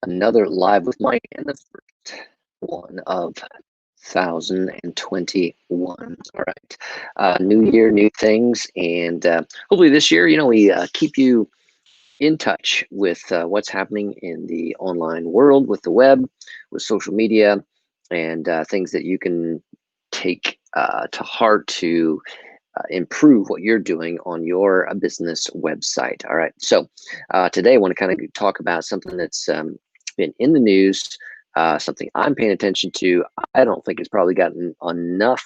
Another Live with Mike, and the first one of 2021. All right. New year, new things. And hopefully this year, we keep you in touch with what's happening in the online world, with the web, with social media, and things that you can take to heart to improve what you're doing on your business website. All right. So today I want to kind of talk about something that's been in the news, something I'm paying attention to. I don't think it's probably gotten enough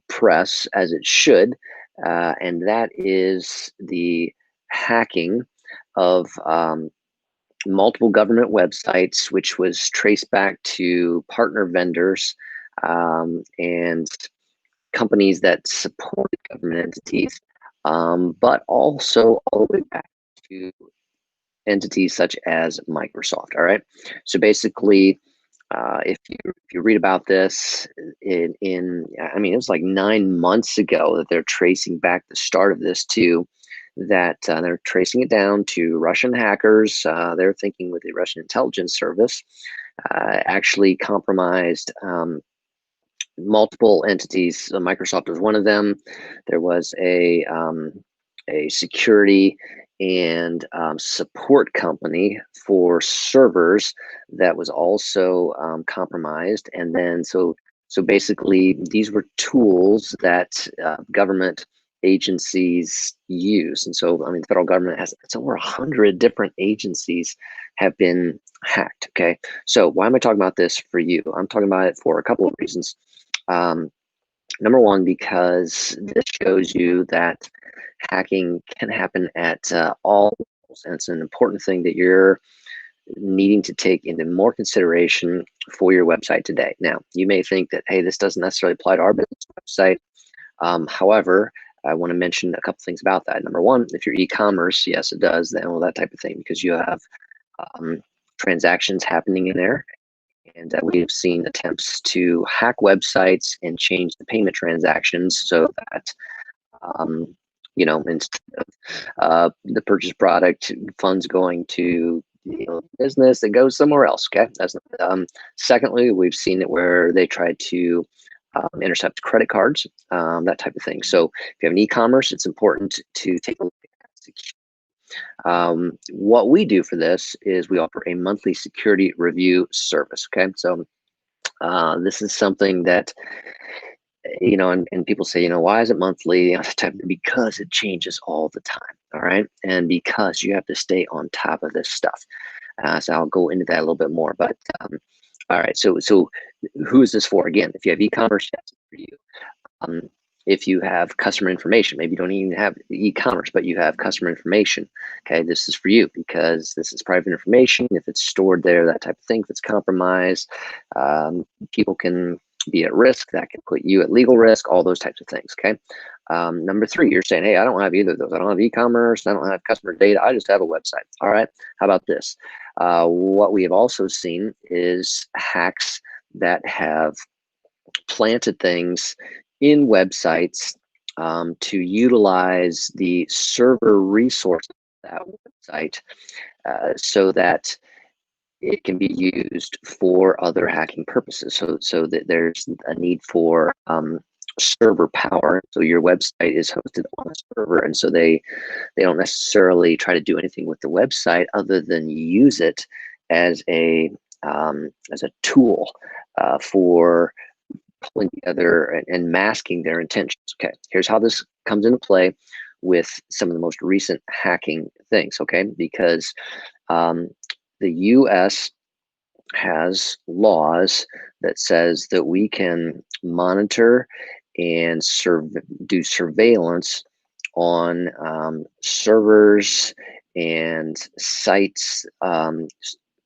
press as it should, and that is the hacking of multiple government websites, which was traced back to partner vendors and companies that support government entities, but also all the way back to entities such as Microsoft. All right. So basically, if you read about this I mean, it was like 9 months ago that they're tracing back the start of this to that they're tracing it down to Russian hackers. They're thinking with the Russian intelligence service actually compromised multiple entities. Microsoft was one of them. There was a security and support company for servers that was also compromised. And then so basically, these were tools that government agencies use. And so, I mean, the federal government has it's over 100 different agencies have been hacked. Okay, so why am I talking about this for you? I'm talking about it for a couple of reasons. Um, Number one, because this shows you that hacking can happen at all levels, and it's an important thing that you're needing to take into more consideration for your website today. Now, you may think that, hey, this doesn't necessarily apply to our business website. However, I want to mention a couple things about that. Number one, if you're e-commerce, yes, it does, then all that type of thing, because you have transactions happening in there. And we have seen attempts to hack websites and change the payment transactions so that, instead of the purchase product funds going to business, it goes somewhere else. Okay. Secondly, we've seen it where they try to intercept credit cards, that type of thing. So if you have an e-commerce, it's important to take a look at security. What we do for this is we offer a monthly security review service. Okay, so this is something that and people say, why is it monthly? Because it changes all the time. All right, and because you have to stay on top of this stuff. So I'll go into that a little bit more. But all right, so who is this for? Again, if you have e-commerce, that's for you. If you have customer information, maybe you don't even have e-commerce, but you have customer information. Okay, this is for you because this is private information. If it's stored there, that type of thing, if it's compromised, people can be at risk. That can put you at legal risk, all those types of things. Okay. Number three, you're saying, hey, I don't have either of those. I don't have e-commerce. I don't have customer data. I just have a website. All right. How about this? What we have also seen is hacks that have planted things in websites to utilize the server resource of that website so that it can be used for other hacking purposes. So that there's a need for server power. So your website is hosted on a server, and so they don't necessarily try to do anything with the website other than use it as a tool for pulling together and masking their intentions. Okay, here's how this comes into play with some of the most recent hacking things. Okay, because the U.S. has laws that says that we can monitor and do surveillance on servers and sites,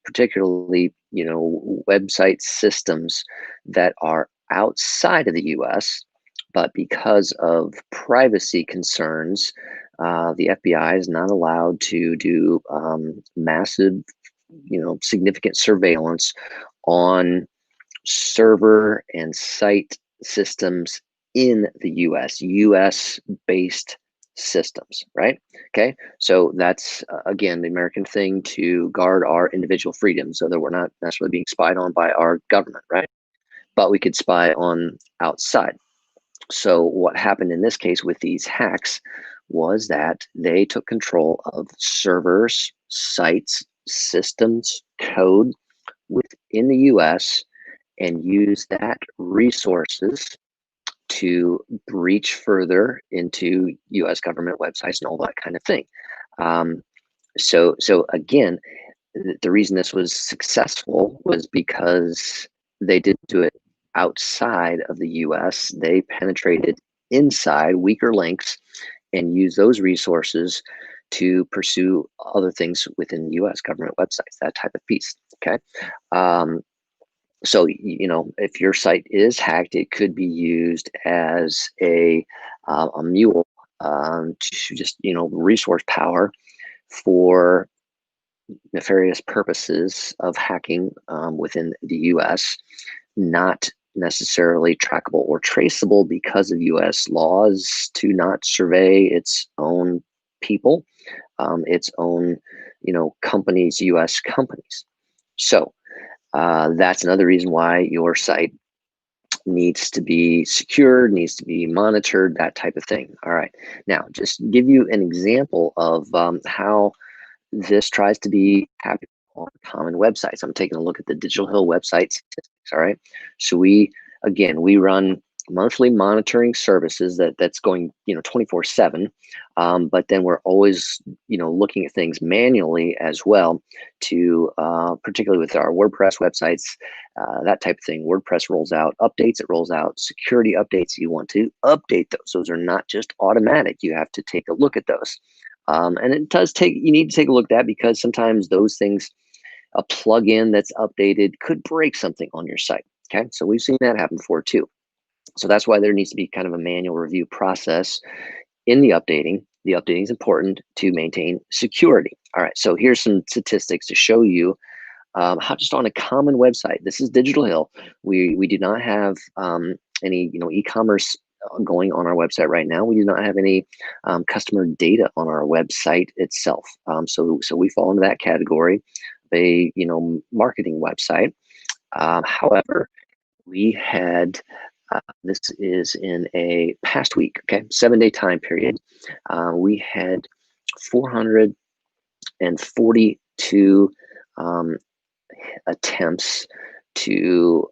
particularly website systems that are outside of the U.S. But because of privacy concerns, the FBI is not allowed to do massive, significant surveillance on server and site systems in the U.S. based systems, right? Okay, so that's again the American thing to guard our individual freedom so that we're not necessarily being spied on by our government, right? But we could spy on outside. So what happened in this case with these hacks was that they took control of servers, sites, systems, code within the US and used that resources to breach further into US government websites and all that kind of thing. Um, so again, the reason this was successful was because they didn't do it outside of the US. They penetrated inside weaker links and used those resources to pursue other things within US government websites, that type of piece. Okay. Um, so, if your site is hacked, it could be used as a mule to just, resource power for nefarious purposes of hacking within the US, not necessarily trackable or traceable because of US laws to not survey its own people, its own, companies, US companies. So that's another reason why your site needs to be secured, needs to be monitored, that type of thing. All right. Now, just give you an example of how this tries to be happening on common websites. I'm taking a look at the Digital Hill website statistics. All right. So we run monthly monitoring services that's going 24/7, but then we're always looking at things manually as well to particularly with our WordPress websites, that type of thing. WordPress rolls out updates, it rolls out security updates. You want to update those are not just automatic. You have to take a look at those, and it does take, you need to take a look at that because sometimes those things, a plugin that's updated could break something on your site. Okay, so we've seen that happen before too. So that's why there needs to be kind of a manual review process in the updating. The updating is important to maintain security. All right, so here's some statistics to show you how just on a common website. This is Digital Hill. We do not have any e-commerce going on our website right now. We do not have any customer data on our website itself. So we fall into that category, a marketing website. However, we had this is in a past week, okay, 7-day time period. We had 442 attempts to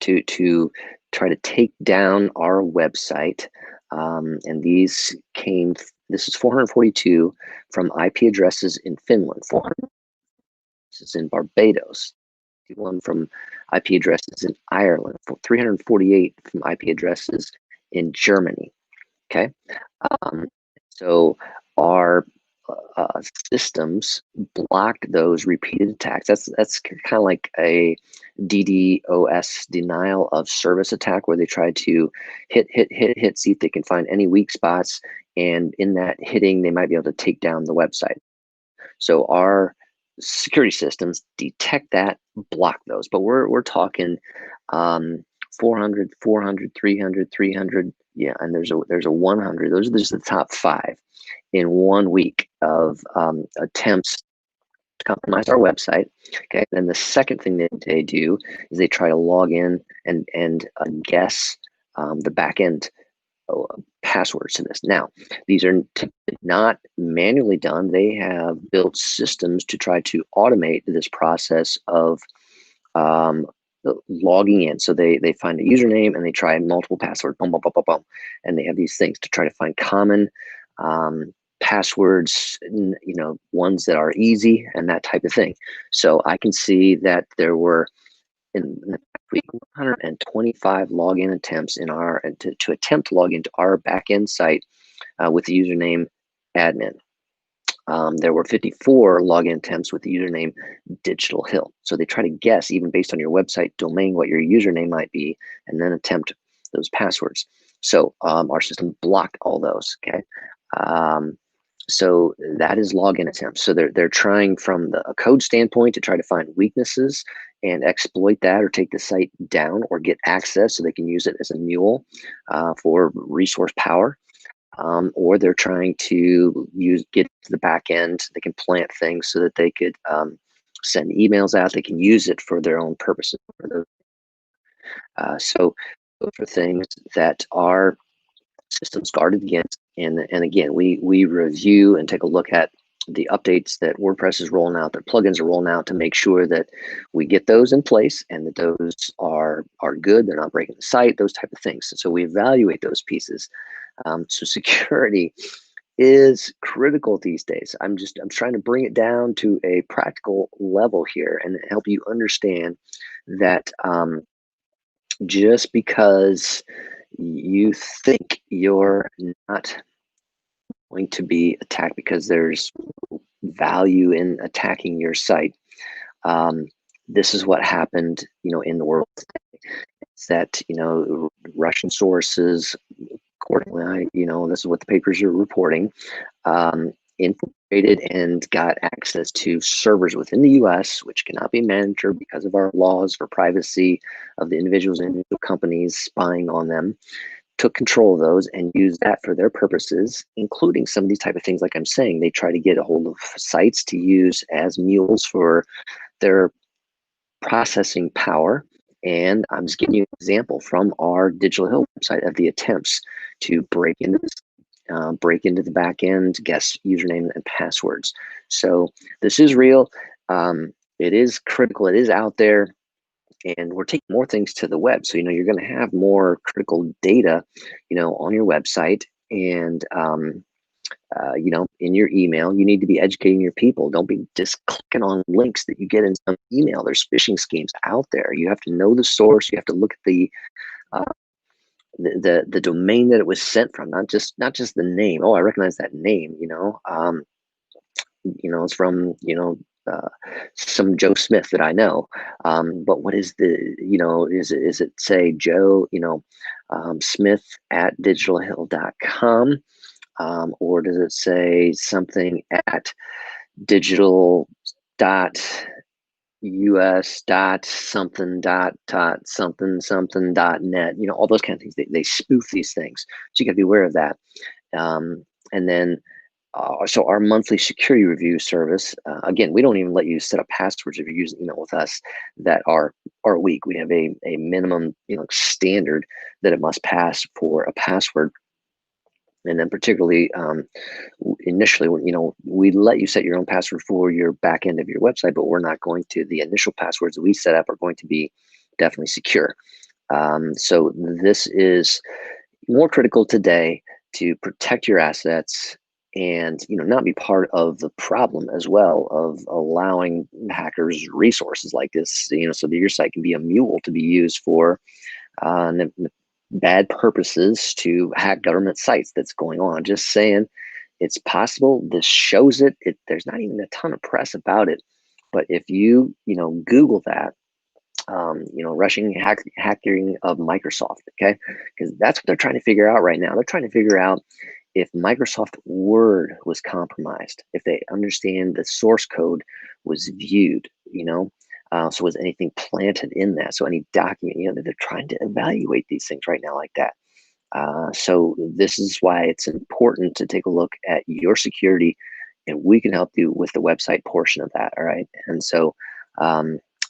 to try to take down our website, and these came. This is 442 from IP addresses in Finland, 400 is in Barbados, one from IP addresses in Ireland, 348 from IP addresses in Germany. Okay, um, so our systems blocked those repeated attacks. That's kind of like a DDoS, denial of service attack, where they try to hit, see if they can find any weak spots, and in that hitting, they might be able to take down the website. So our security systems detect that, block those. But we're talking 400, 400, 300, 300, yeah, and there's a 100. Those are just the top 5 in 1 week of attempts to compromise our website. Okay, then the second thing that they do is they try to log in and guess the back end passwords to this. Now, these are not manually done. They have built systems to try to automate this process of um, logging in. So they find a username and they try multiple passwords, boom, boom, boom, boom, boom, and they have these things to try to find common passwords, ones that are easy and that type of thing. So I can see that there were in the week 125 login attempts in our to attempt to log into our backend site with the username admin. There were 54 login attempts with the username Digital Hill. So they try to guess, even based on your website domain, what your username might be, and then attempt those passwords. So our system blocked all those. Okay. So that is login attempts. So they're trying from a code standpoint to try to find weaknesses and exploit that, or take the site down, or get access so they can use it as a mule for resource power. or they're trying to get to the back end. They can plant things so that they could send emails out. They can use it for their own purposes. So those are things that our systems guarded against. And again, we review and take a look at the updates that WordPress is rolling out, that plugins are rolling out, to make sure that we get those in place and that those are good. They're not breaking the site, those type of things. So we evaluate those pieces. So security is critical these days. I'm trying to bring it down to a practical level here and help you understand that just because you think you're not going to be attacked because there's value in attacking your site. This is what happened, in the world today. It's that, Russian sources, accordingly, this is what the papers are reporting, infiltrated and got access to servers within the US, which cannot be monitored because of our laws for privacy of the individuals and companies spying on them, took control of those and used that for their purposes, including some of these type of things. Like I'm saying, they try to get a hold of sites to use as mules for their processing power. And I'm just giving you an example from our Digital Hill website of the attempts to break into the back end, guess username and passwords. So this is real. It is critical. It is out there. And we're taking more things to the web. So, you're going to have more critical data, on your website. And, in your email, you need to be educating your people. Don't be just clicking on links that you get in some email. There's phishing schemes out there. You have to know the source. You have to look at the domain that it was sent from, not just the name. Oh, I recognize that name. It's from some Joe Smith that I know. But what is is it say Joe Smith at digitalhill.com, or does it say something at digital dot us dot something dot something dot net? All those kind of things. They spoof these things, so you got to be aware of that. And then so our monthly security review service, again, we don't even let you set up passwords if you're using email with us that are weak. We have a minimum standard that it must pass for a password. And then particularly initially, we let you set your own password for your back end of your website, but we're not going to. The initial passwords that we set up are going to be definitely secure. So this is more critical today to protect your assets and not be part of the problem as well of allowing hackers resources like this, so that your site can be a mule to be used for bad purposes to hack government sites. That's going on. Just saying, it's possible. This shows it. There's not even a ton of press about it, but if you Google that, Russian hacking of Microsoft, okay? Because that's what they're trying to figure out right now. They're trying to figure out if Microsoft Word was compromised, if they understand the source code was viewed, so was anything planted in that? So any document, they're trying to evaluate these things right now like that. So this is why it's important to take a look at your security, and we can help you with the website portion of that. All right. And so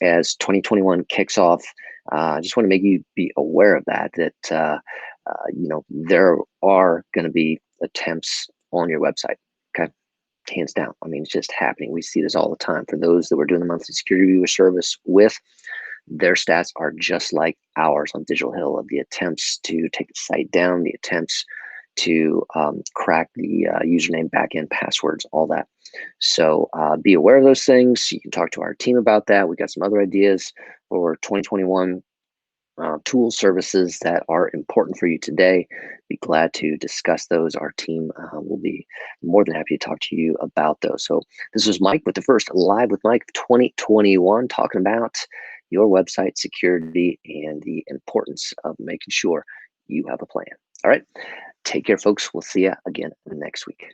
as 2021 kicks off, I just want to make you be aware of that there are going to be attempts on your website. Okay. Hands down. I mean, it's just happening. We see this all the time. For those that we're doing the monthly security review service with, their stats are just like ours on Digital Hill, of the attempts to take the site down, the attempts to crack the username, backend passwords, all that. So be aware of those things. You can talk to our team about that. We got some other ideas for 2021 tools, services that are important for you today. Be glad to discuss those. Our team will be more than happy to talk to you about those. So this was Mike with the first Live with Mike 2021, talking about your website security and the importance of making sure you have a plan. All right. Take care, folks. We'll see you again next week.